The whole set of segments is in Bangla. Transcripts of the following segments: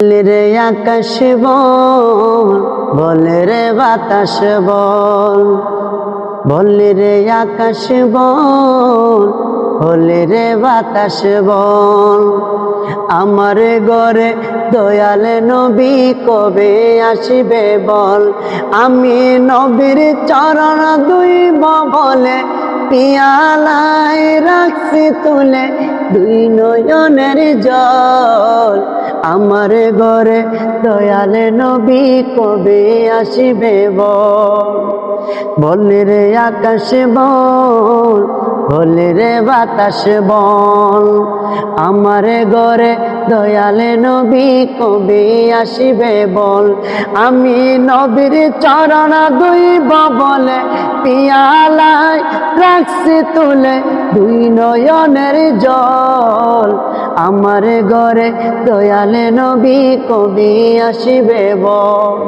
বলে রে আকাশ বল, বলে রে বাতাস বল, বলে রে আকাশ বল, বলে রে বাতাস বল, আমার ঘরে দয়াল নবী কবে আসবে বল। আমি নবীর চরণ ধুইব বলে পিয়ালায় রাখছি তুলে দুই নয়নের জল। আমার ঘরে দয়াল নবী কবে আসবে বল। বলে রে আকাশ বল, বলে রে বাতাস বল, আমার ঘরে দয়াল নবী কবে আসবে বল। আমি নবীর চরণ ধুইব বলে পিয়ালায় রাখছি তুলে দুই নয়নের জল। আমার ঘরে দয়াল নবী কবে আসবে বল।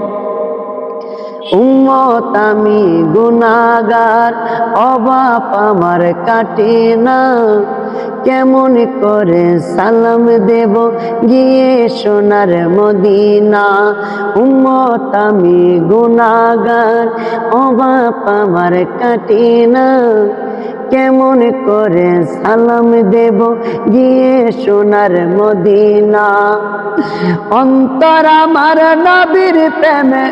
উম্মত আমি গুনাহগার, অভাব আমার কাটে না, কেমন করে সালাম দেব গিয়ে সোনার মদিনা। উম্মত আমি গুনাহগার, অভাব আমার কাটে না, কেমন করে সালাম দেব গিয়ে সোনার মদিনা। অন্তর আমার নবীর প্রেমে,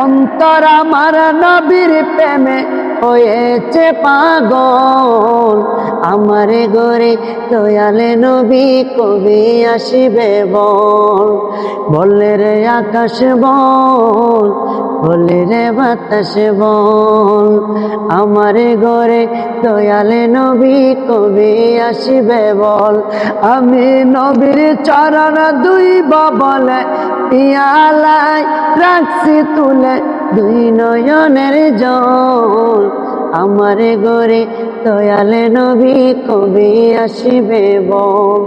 অন্তর আমার নবীর প্রেমে হয়েছে পাগল। আমার ঘরে দয়াল নবী কবে আসবে বল। বলে রে আকাশ বল, বলে রে বাতাস বল, আমার ঘরে দয়াল নবী কবে আসবে বল। আমি নবীর চরণ ধুইব বলে পিয়ালায় রাখছি তুলে দুই নয়নের জল। আমার ঘরে দয়াল নবী কবে আসবে বল।